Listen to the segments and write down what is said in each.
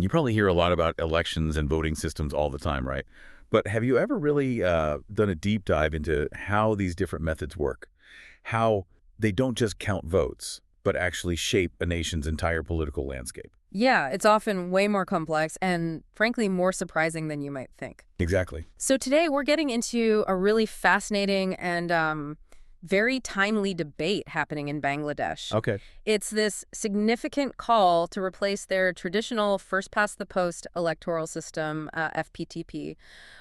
You probably hear a lot about elections and voting systems all the time, right? But have you ever really done a deep dive into how these different methods work? How they don't just count votes, but actually shape a nation's entire political landscape? Yeah, it's often way more complex and, frankly, more surprising than you might think. Exactly. So today we're getting into a really fascinating and very timely debate happening in Bangladesh. Okay. It's this significant call to replace their traditional first-past-the-post electoral system, FPTP,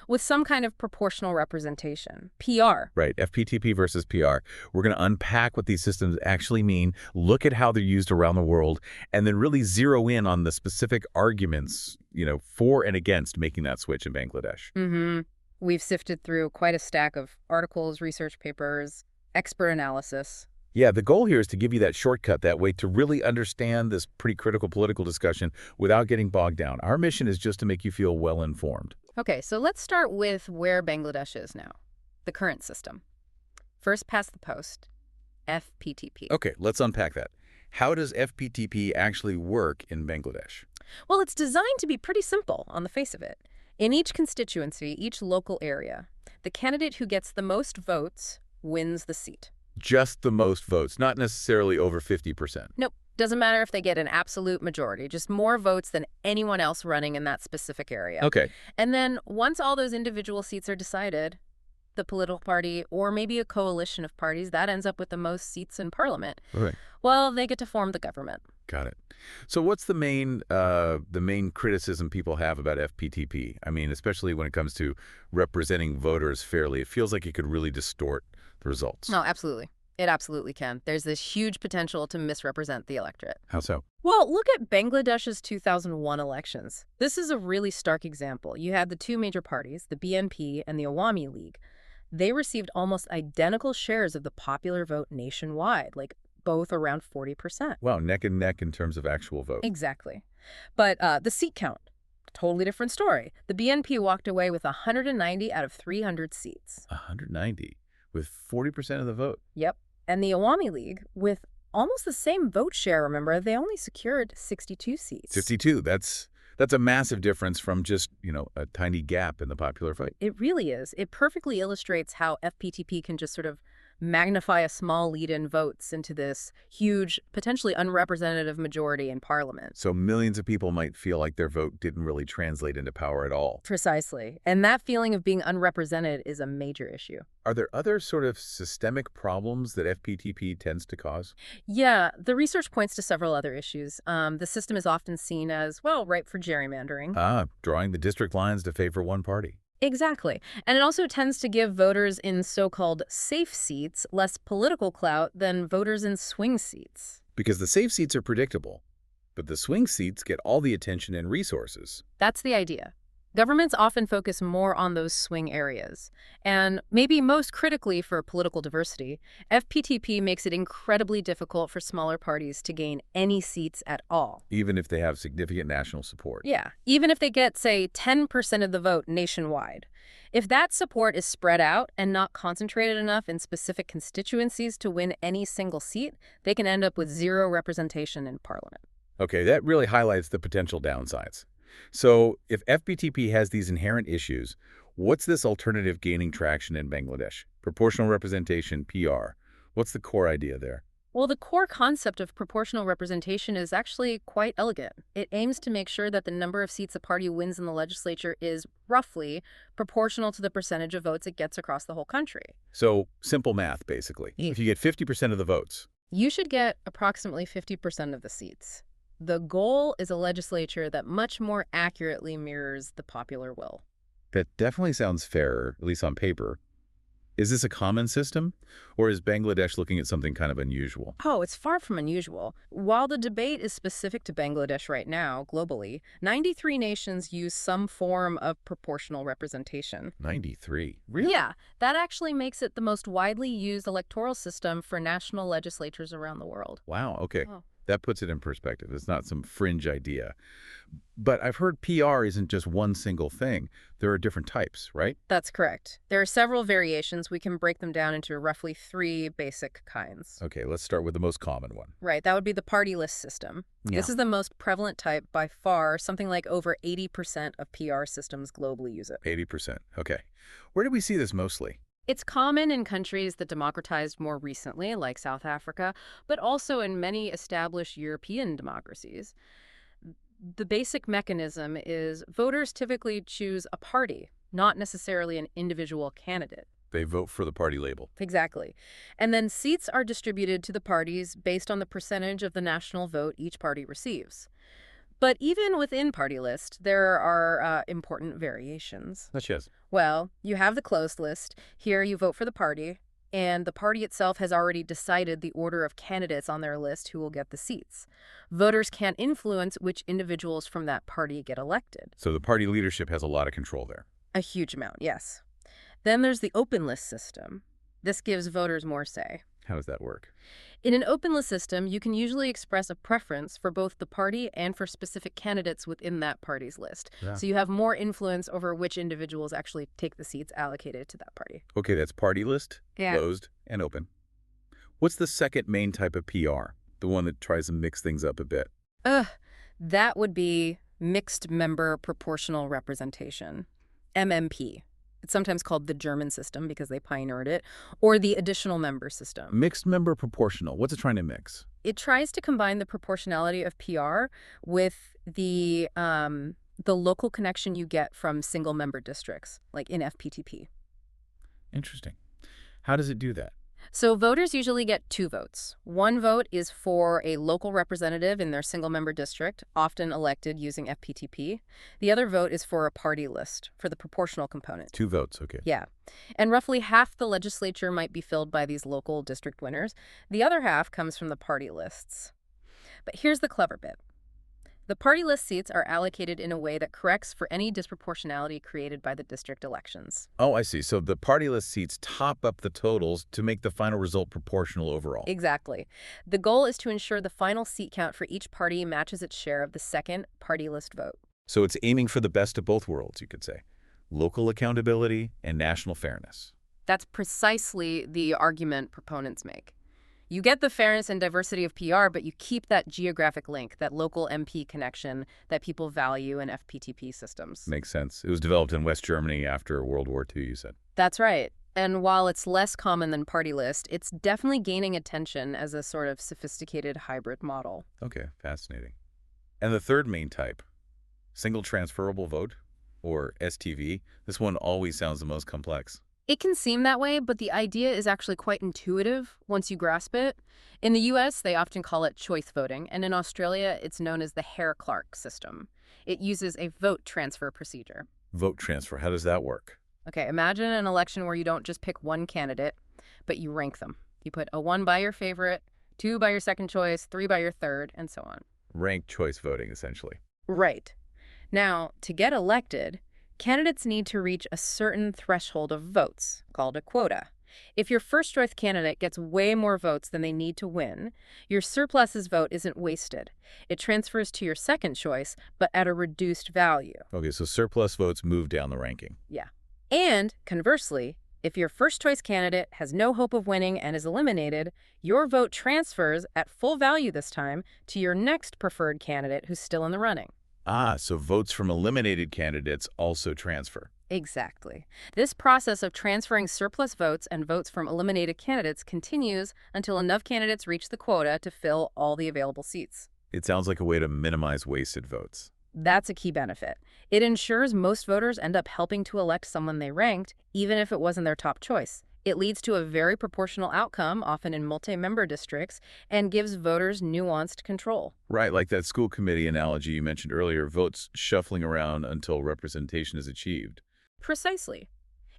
with some kind of proportional representation, PR. Right. FPTP versus PR. We're going to unpack what these systems actually mean, look at how they're used around the world, and then really zero in on the specific arguments, for and against making that switch in Bangladesh. Mm-hmm. We've sifted through quite a stack of articles, research papers, expert analysis. Yeah, the goal here is to give you that shortcut that way to really understand this pretty critical political discussion without getting bogged down. Our mission is just to make you feel well-informed. Okay, so let's start with where Bangladesh is now, the current system. First past the post, FPTP. Okay, let's unpack that. How does FPTP actually work in Bangladesh? Well, it's designed to be pretty simple on the face of it. In each constituency, each local area, the candidate who gets the most votes wins the seat. Just the most votes, not necessarily over 50%. Nope. Doesn't matter if they get an absolute majority, just more votes than anyone else running in that specific area. Okay. And then once all those individual seats are decided, the political party, or maybe a coalition of parties, that ends up with the most seats in parliament. Right. Well, they get to form the government. Got it. So what's the main criticism people have about FPTP? I mean, especially when it comes to representing voters fairly, it feels like it could really distort the results. No, absolutely. It absolutely can. There's this huge potential to misrepresent the electorate. How so? Well, look at Bangladesh's 2001 elections. This is a really stark example. You had the two major parties, the BNP and the Awami League. They received almost identical shares of the popular vote nationwide, like both around 40%. Wow, neck and neck in terms of actual vote. Exactly. But the seat count, totally different story. The BNP walked away with 190 out of 300 seats. 190 with 40% of the vote. Yep. And the Awami League, with almost the same vote share, remember, they only secured 62 seats. 52. That's a massive difference from just, a tiny gap in the popular vote. It really is. It perfectly illustrates how FPTP can just sort of magnify a small lead in votes into this huge, potentially unrepresentative majority in parliament. So millions of people might feel like their vote didn't really translate into power at all. Precisely. And that feeling of being unrepresented is a major issue. Are there other sort of systemic problems that FPTP tends to cause? Yeah, the research points to several other issues. The system is often seen as, well, ripe for gerrymandering. Drawing the district lines to favor one party. Exactly. And it also tends to give voters in so-called safe seats less political clout than voters in swing seats. Because the safe seats are predictable, but the swing seats get all the attention and resources. That's the idea. Governments often focus more on those swing areas. And maybe most critically for political diversity, FPTP makes it incredibly difficult for smaller parties to gain any seats at all. Even if they have significant national support. Yeah, even if they get, say, 10% of the vote nationwide. If that support is spread out and not concentrated enough in specific constituencies to win any single seat, they can end up with zero representation in parliament. Okay, that really highlights the potential downsides. So if FPTP has these inherent issues, what's this alternative gaining traction in Bangladesh? Proportional representation, PR. What's the core idea there? Well, the core concept of proportional representation is actually quite elegant. It aims to make sure that the number of seats a party wins in the legislature is roughly proportional to the percentage of votes it gets across the whole country. So simple math, basically. If you get 50% of the votes, you should get approximately 50% of the seats. The goal is a legislature that much more accurately mirrors the popular will. That definitely sounds fairer, at least on paper. Is this a common system, or is Bangladesh looking at something kind of unusual? Oh, it's far from unusual. While the debate is specific to Bangladesh right now, globally, 93 nations use some form of proportional representation. 93? Really? Yeah, that actually makes it the most widely used electoral system for national legislatures around the world. Wow, okay. Oh. That puts it in perspective. It's not some fringe idea. But I've heard PR isn't just one single thing. There are different types, right? That's correct. There are several variations. We can break them down into roughly three basic kinds. Okay, let's start with the most common one. Right, that would be the party list system. Yeah. This is the most prevalent type by far. Something like over 80% of PR systems globally use it. 80%. Okay. Where do we see this mostly? It's common in countries that democratized more recently, like South Africa, but also in many established European democracies. The basic mechanism is voters typically choose a party, not necessarily an individual candidate. They vote for the party label. Exactly. And then seats are distributed to the parties based on the percentage of the national vote each party receives. But even within party list, there are important variations. Such as? Well, you have the closed list. Here you vote for the party, and the party itself has already decided the order of candidates on their list who will get the seats. Voters can't influence which individuals from that party get elected. So the party leadership has a lot of control there. A huge amount, yes. Then there's the open list system. This gives voters more say. How does that work? In an open list system, you can usually express a preference for both the party and for specific candidates within that party's list. Yeah. So you have more influence over which individuals actually take the seats allocated to that party. Okay, that's party list, Yeah. closed, and open. What's the second main type of PR? The one that tries to mix things up a bit. That would be mixed member proportional representation, MMP. It's sometimes called the German system because they pioneered it, or the additional member system. Mixed member proportional. What's it trying to mix? It tries to combine the proportionality of PR with the local connection you get from single member districts, like in FPTP. Interesting. How does it do that? So voters usually get 2 votes. One vote is for a local representative in their single-member district, often elected using FPTP. The other vote is for a party list, for the proportional component. 2 votes, okay. Yeah. And roughly half the legislature might be filled by these local district winners. The other half comes from the party lists. But here's the clever bit. The party list seats are allocated in a way that corrects for any disproportionality created by the district elections. Oh, I see. So the party list seats top up the totals to make the final result proportional overall. Exactly. The goal is to ensure the final seat count for each party matches its share of the second party list vote. So it's aiming for the best of both worlds, you could say. Local accountability and national fairness. That's precisely the argument proponents make. You get the fairness and diversity of PR, but you keep that geographic link, that local MP connection that people value in FPTP systems. Makes sense. It was developed in West Germany after World War II, you said. That's right. And while it's less common than party list, it's definitely gaining attention as a sort of sophisticated hybrid model. Okay, fascinating. And the third main type, single transferable vote, or STV. This one always sounds the most complex. It can seem that way, but the idea is actually quite intuitive once you grasp it. In the US, they often call it choice voting, and in Australia, it's known as the Hare-Clark system. It uses a vote transfer procedure. Vote transfer, how does that work? Okay, imagine an election where you don't just pick one candidate, but you rank them. You put a 1 by your favorite, 2 by your second choice, 3 by your third, and so on. Ranked choice voting, essentially. Right. Now, to get elected, candidates need to reach a certain threshold of votes, called a quota. If your first-choice candidate gets way more votes than they need to win, your surplus's vote isn't wasted. It transfers to your second choice, but at a reduced value. Okay, so surplus votes move down the ranking. Yeah. And, conversely, if your first-choice candidate has no hope of winning and is eliminated, your vote transfers at full value this time to your next preferred candidate who's still in the running. Ah, so votes from eliminated candidates also transfer. Exactly. This process of transferring surplus votes and votes from eliminated candidates continues until enough candidates reach the quota to fill all the available seats. It sounds like a way to minimize wasted votes. That's a key benefit. It ensures most voters end up helping to elect someone they ranked, even if it wasn't their top choice. It leads to a very proportional outcome, often in multi-member districts, and gives voters nuanced control. Right, like that school committee analogy you mentioned earlier, votes shuffling around until representation is achieved. Precisely.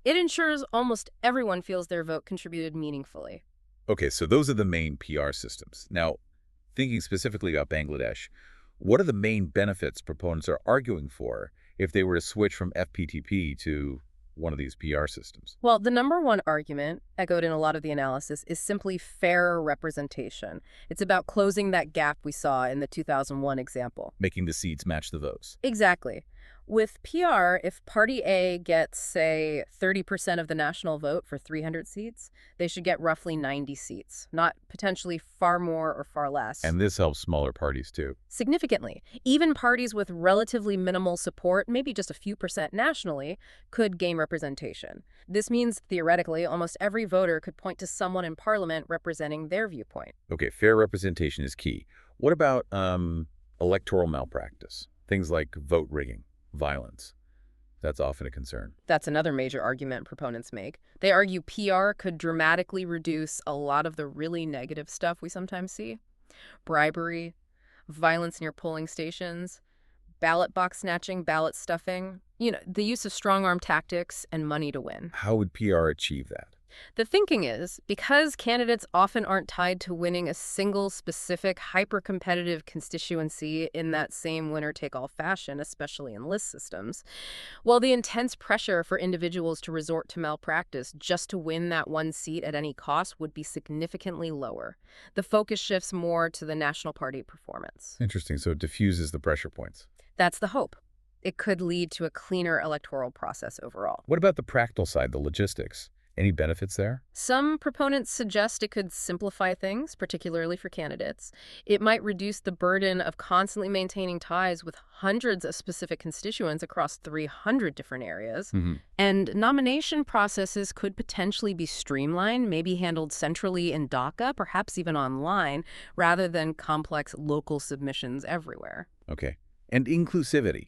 It ensures almost everyone feels their vote contributed meaningfully. Okay, so those are the main PR systems. Now, thinking specifically about Bangladesh, what are the main benefits proponents are arguing for if they were to switch from FPTP to one of these PR systems? Well, the number one argument, echoed in a lot of the analysis, is simply fairer representation. It's about closing that gap we saw in the 2001 example. Making the seats match the votes. Exactly. With PR, if Party A gets, say, 30% of the national vote for 300 seats, they should get roughly 90 seats, not potentially far more or far less. And this helps smaller parties, too. Significantly, even parties with relatively minimal support, maybe just a few percent nationally, could gain representation. This means, theoretically, almost every voter could point to someone in parliament representing their viewpoint. Okay, fair representation is key. What about electoral malpractice? Things like vote rigging, violence. That's often a concern. That's another major argument proponents make. They argue PR could dramatically reduce a lot of the really negative stuff we sometimes see. Bribery, violence near polling stations, ballot box snatching, ballot stuffing, the use of strong-arm tactics and money to win. How would PR achieve that? The thinking is, because candidates often aren't tied to winning a single specific hyper-competitive constituency in that same winner-take-all fashion, especially in list systems, well, the intense pressure for individuals to resort to malpractice just to win that one seat at any cost would be significantly lower. The focus shifts more to the national party performance. Interesting. So it diffuses the pressure points. That's the hope. It could lead to a cleaner electoral process overall. What about the practical side, the logistics? Any benefits there? Some proponents suggest it could simplify things, particularly for candidates. It might reduce the burden of constantly maintaining ties with hundreds of specific constituents across 300 different areas. And nomination processes could potentially be streamlined, maybe handled centrally in DACA, perhaps even online, rather than complex local submissions everywhere. Okay. And inclusivity.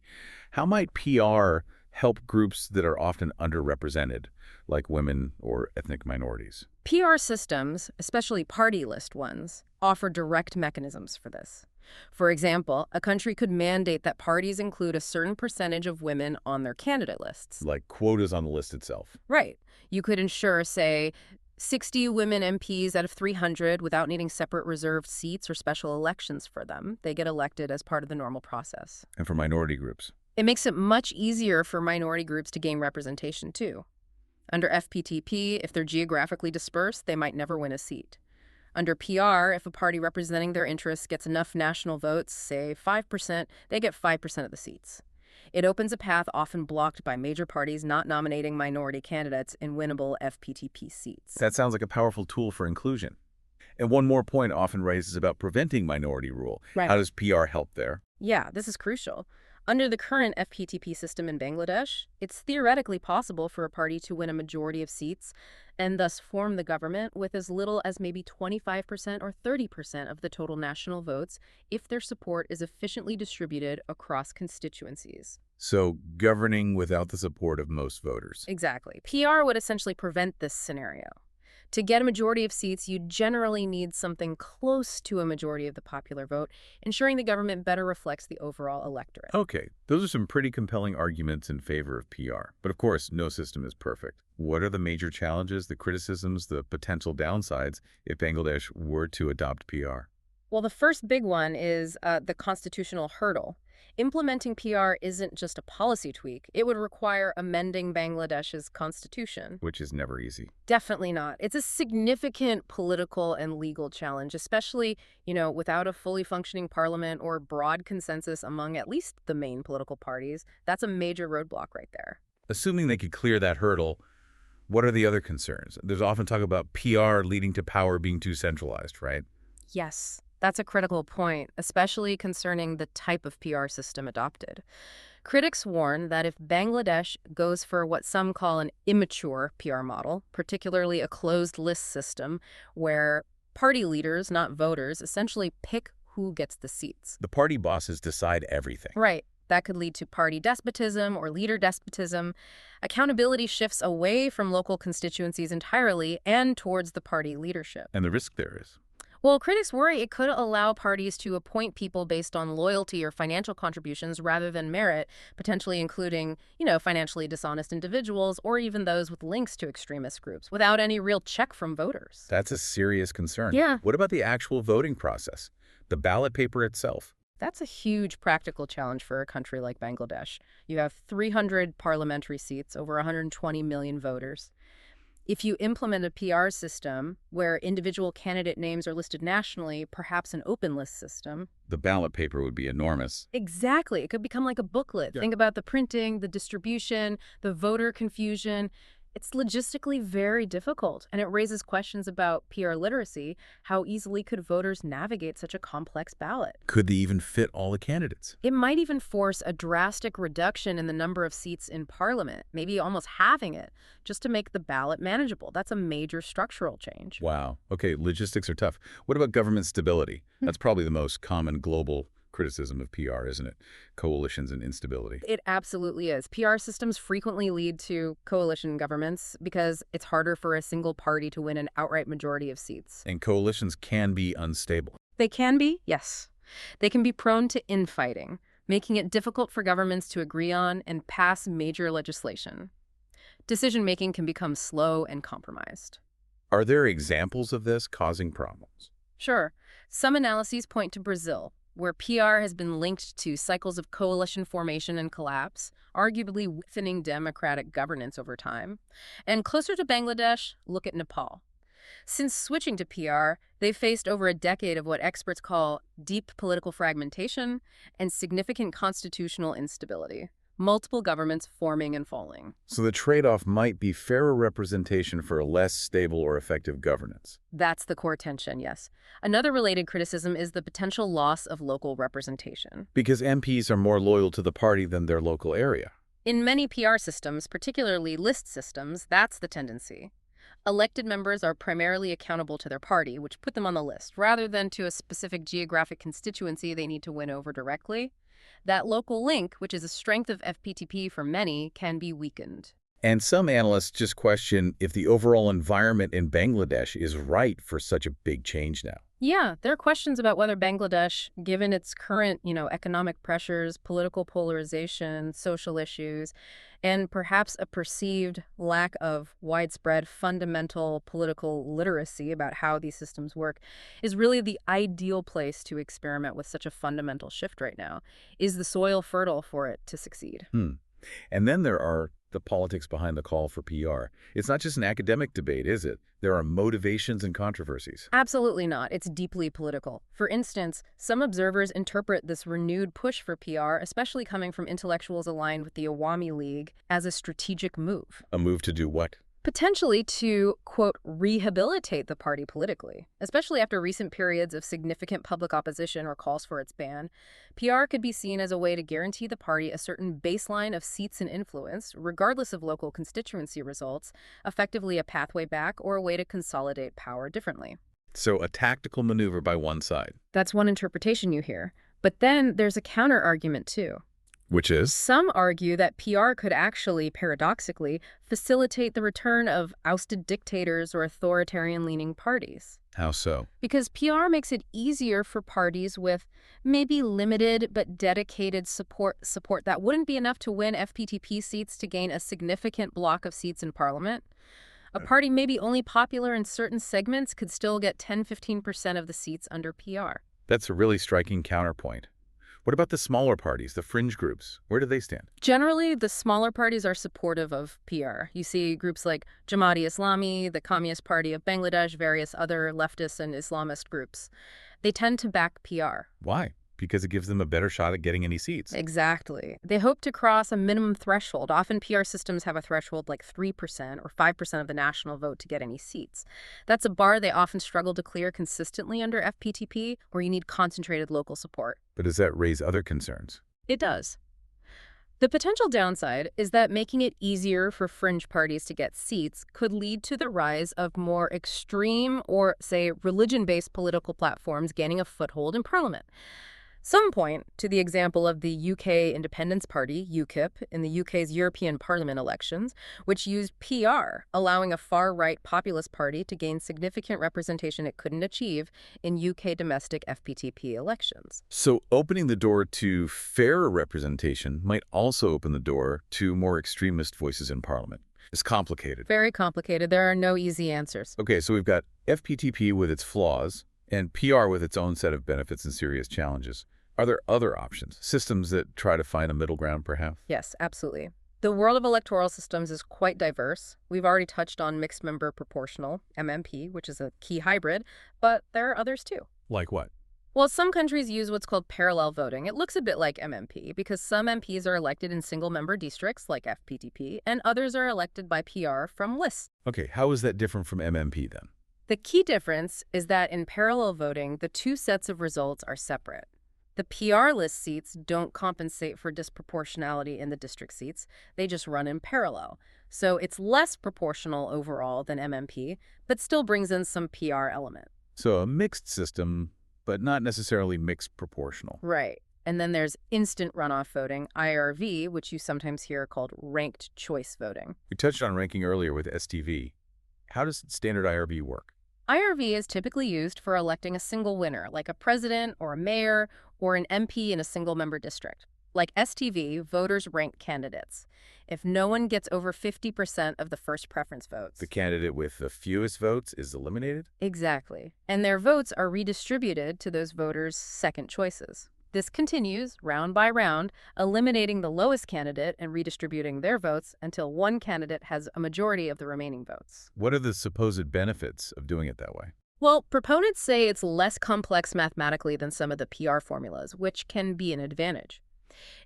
How might PR help groups that are often underrepresented, like women or ethnic minorities? PR systems, especially party list ones, offer direct mechanisms for this. For example, a country could mandate that parties include a certain percentage of women on their candidate lists. Like quotas on the list itself. Right. You could ensure, say, 60 women MPs out of 300 without needing separate reserved seats or special elections for them. They get elected as part of the normal process. And for minority groups? It makes it much easier for minority groups to gain representation, too. Under FPTP, if they're geographically dispersed, they might never win a seat. Under PR, if a party representing their interests gets enough national votes, say 5%, they get 5% of the seats. It opens a path often blocked by major parties not nominating minority candidates in winnable FPTP seats. That sounds like a powerful tool for inclusion. And one more point often raises about preventing minority rule. Right. How does PR help there? Yeah, this is crucial. Under the current FPTP system in Bangladesh, it's theoretically possible for a party to win a majority of seats and thus form the government with as little as maybe 25% or 30% of the total national votes if their support is efficiently distributed across constituencies. So governing without the support of most voters. Exactly. PR would essentially prevent this scenario. To get a majority of seats, you generally need something close to a majority of the popular vote, ensuring the government better reflects the overall electorate. Okay, those are some pretty compelling arguments in favor of PR. But of course, no system is perfect. What are the major challenges, the criticisms, the potential downsides if Bangladesh were to adopt PR? Well, the first big one is the constitutional hurdle. Implementing PR isn't just a policy tweak. It would require amending Bangladesh's constitution. Which is never easy. Definitely not. It's a significant political and legal challenge, especially, without a fully functioning parliament or broad consensus among at least the main political parties. That's a major roadblock right there. Assuming they could clear that hurdle, what are the other concerns? There's often talk about PR leading to power being too centralized, right? Yes. That's a critical point, especially concerning the type of PR system adopted. Critics warn that if Bangladesh goes for what some call an immature PR model, particularly a closed list system where party leaders, not voters, essentially pick who gets the seats. The party bosses decide everything. Right. That could lead to party despotism or leader despotism. Accountability shifts away from local constituencies entirely and towards the party leadership. And the risk there is? Well, critics worry it could allow parties to appoint people based on loyalty or financial contributions rather than merit, potentially including, financially dishonest individuals or even those with links to extremist groups without any real check from voters. That's a serious concern. Yeah. What about the actual voting process? The ballot paper itself? That's a huge practical challenge for a country like Bangladesh. You have 300 parliamentary seats, over 120 million voters. If you implement a PR system where individual candidate names are listed nationally, perhaps an open list system. The ballot paper would be enormous. Exactly. It could become like a booklet. Yeah. Think about the printing, the distribution, the voter confusion. It's logistically very difficult, and it raises questions about PR literacy. How easily could voters navigate such a complex ballot? Could they even fit all the candidates? It might even force a drastic reduction in the number of seats in parliament, maybe almost halving it, just to make the ballot manageable. That's a major structural change. Wow. Okay, logistics are tough. What about government stability? That's probably the most common global criticism of PR, isn't it? Coalitions and instability. It absolutely is. PR systems frequently lead to coalition governments because it's harder for a single party to win an outright majority of seats. And coalitions can be unstable. They can be, yes. They can be prone to infighting, making it difficult for governments to agree on and pass major legislation. Decision-making can become slow and compromised. Are there examples of this causing problems? Sure, some analyses point to Brazil, where PR has been linked to cycles of coalition formation and collapse, arguably weakening democratic governance over time. And closer to Bangladesh, look at Nepal. Since switching to PR, they've faced over a decade of what experts call deep political fragmentation and significant constitutional instability, multiple governments forming and falling. So the trade-off might be fairer representation for a less stable or effective governance. That's the core tension, yes. Another related criticism is the potential loss of local representation. Because MPs are more loyal to the party than their local area. In many PR systems, particularly list systems, that's the tendency. Elected members are primarily accountable to their party, which put them on the list, rather than to a specific geographic constituency they need to win over directly. That local link, which is a strength of FPTP for many, can be weakened. And some analysts just question if the overall environment in Bangladesh is right for such a big change now. Yeah, there are questions about whether Bangladesh, given its current, economic pressures, political polarization, social issues, and perhaps a perceived lack of widespread fundamental political literacy about how these systems work, is really the ideal place to experiment with such a fundamental shift right now. Is the soil fertile for it to succeed? And then there are the politics behind the call for PR. It's not just an academic debate, is it? There are motivations and controversies. Absolutely not. It's deeply political. For instance, some observers interpret this renewed push for PR, especially coming from intellectuals aligned with the Awami League, as a strategic move. A move to do what? Potentially to, quote, rehabilitate the party politically. Especially after recent periods of significant public opposition or calls for its ban, PR could be seen as a way to guarantee the party a certain baseline of seats and influence, regardless of local constituency results, effectively a pathway back or a way to consolidate power differently. So a tactical maneuver by one side. That's one interpretation you hear. But then there's a counter-argument, too. Which is? Some argue that PR could actually, paradoxically, facilitate the return of ousted dictators or authoritarian-leaning parties. How so? Because PR makes it easier for parties with maybe limited but dedicated support that wouldn't be enough to win FPTP seats to gain a significant block of seats in parliament. A party maybe only popular in certain segments could still get 10–15% of the seats under PR. That's a really striking counterpoint. What about the smaller parties, the fringe groups? Where do they stand? Generally, the smaller parties are supportive of PR. You see groups like Jamaat-e-Islami, the Communist Party of Bangladesh, various other leftist and Islamist groups. They tend to back PR. Why? Because it gives them a better shot at getting any seats. Exactly. They hope to cross a minimum threshold. Often PR systems have a threshold like 3% or 5% of the national vote to get any seats. That's a bar they often struggle to clear consistently under FPTP, where you need concentrated local support. But does that raise other concerns? It does. The potential downside is that making it easier for fringe parties to get seats could lead to the rise of more extreme or, say, religion-based political platforms gaining a foothold in parliament. Some point to the example of the UK Independence Party, UKIP, in the UK's European Parliament elections, which used PR, allowing a far-right populist party to gain significant representation it couldn't achieve in UK domestic FPTP elections. So opening the door to fairer representation might also open the door to more extremist voices in Parliament. It's complicated. Very complicated. There are no easy answers. Okay, so we've got FPTP with its flaws and PR with its own set of benefits and serious challenges. Are there other options, systems that try to find a middle ground, perhaps? Yes, absolutely. The world of electoral systems is quite diverse. We've already touched on mixed member proportional, MMP, which is a key hybrid, but there are others too. Like what? Well, some countries use what's called parallel voting. It looks a bit like MMP because some MPs are elected in single member districts like FPTP, and others are elected by PR from lists. Okay, how is that different from MMP then? The key difference is that in parallel voting, the two sets of results are separate. The PR list seats don't compensate for disproportionality in the district seats. They just run in parallel. So it's less proportional overall than MMP, but still brings in some PR element. So a mixed system, but not necessarily mixed proportional. Right. And then there's instant runoff voting, IRV, which you sometimes hear called ranked choice voting. We touched on ranking earlier with STV. How does standard IRB work? IRV is typically used for electing a single winner, like a president or a mayor or an MP in a single-member district. Like STV, voters rank candidates. If no one gets over 50% of the first preference votes. The candidate with the fewest votes is eliminated? Exactly. And their votes are redistributed to those voters' second choices. This continues, round by round, eliminating the lowest candidate and redistributing their votes until one candidate has a majority of the remaining votes. What are the supposed benefits of doing it that way? Well, proponents say it's less complex mathematically than some of the PR formulas, which can be an advantage.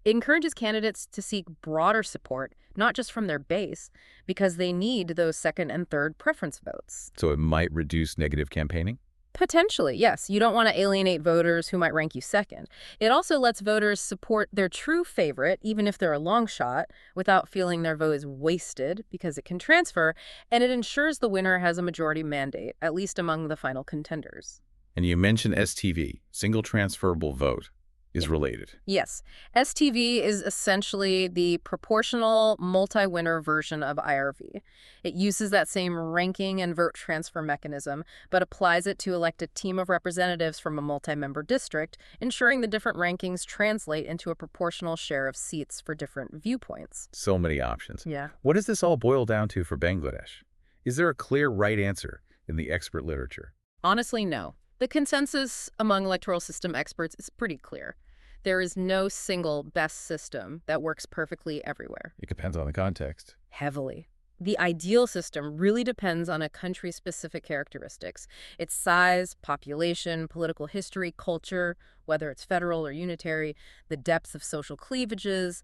It encourages candidates to seek broader support, not just from their base, because they need those second and third preference votes. So it might reduce negative campaigning? Potentially, yes. You don't want to alienate voters who might rank you second. It also lets voters support their true favorite, even if they're a long shot, without feeling their vote is wasted because it can transfer, and it ensures the winner has a majority mandate, at least among the final contenders. And you mentioned STV, single transferable vote, is related. Yes, STV is essentially the proportional multi-winner version of IRV. It uses that same ranking and vote transfer mechanism, but applies it to elect a team of representatives from a multi-member district, ensuring the different rankings translate into a proportional share of seats for different viewpoints. So many options. Yeah. What does this all boil down to for Bangladesh? Is there a clear right answer in the expert literature? Honestly, no. The consensus among electoral system experts is pretty clear. There is no single best system that works perfectly everywhere. It depends on the context. Heavily. The ideal system really depends on a country's specific characteristics. Its size, population, political history, culture, whether it's federal or unitary, the depths of social cleavages,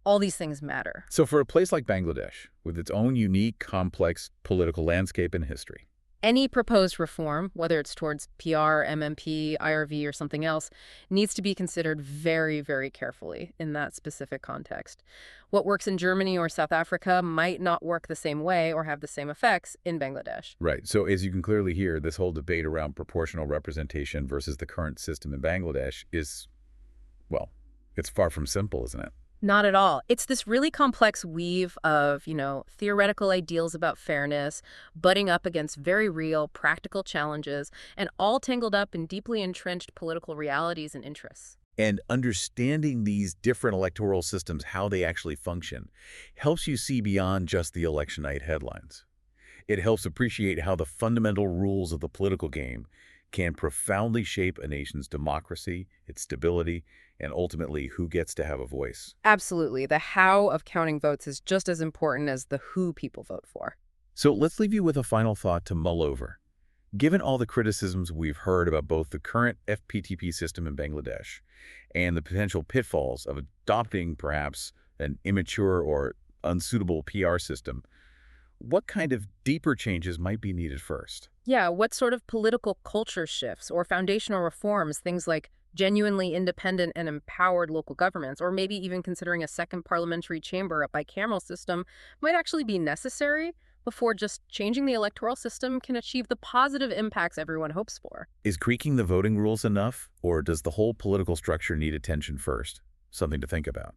all these things matter. So for a place like Bangladesh, with its own unique, complex political landscape and history, Any proposed reform, whether it's towards PR, MMP, IRV, or something else, needs to be considered very, very carefully in that specific context. What works in Germany or South Africa might not work the same way or have the same effects in Bangladesh. right? So as you can clearly hear, this whole debate around proportional representation versus the current system in Bangladesh is, well, it's far from simple, isn't it? Not at all. It's this really complex weave of, theoretical ideals about fairness, butting up against very real, practical challenges, and all tangled up in deeply entrenched political realities and interests. And understanding these different electoral systems, how they actually function, helps you see beyond just the election night headlines. It helps appreciate how the fundamental rules of the political game can profoundly shape a nation's democracy, its stability, and ultimately who gets to have a voice. Absolutely. The how of counting votes is just as important as the who people vote for. So let's leave you with a final thought to mull over. Given all the criticisms we've heard about both the current FPTP system in Bangladesh and the potential pitfalls of adopting perhaps an immature or unsuitable PR system, what kind of deeper changes might be needed first? Yeah, what sort of political culture shifts or foundational reforms, things like genuinely independent and empowered local governments, or maybe even considering a second parliamentary chamber, a bicameral system, might actually be necessary before just changing the electoral system can achieve the positive impacts everyone hopes for. Is tweaking the voting rules enough, or does the whole political structure need attention first? Something to think about.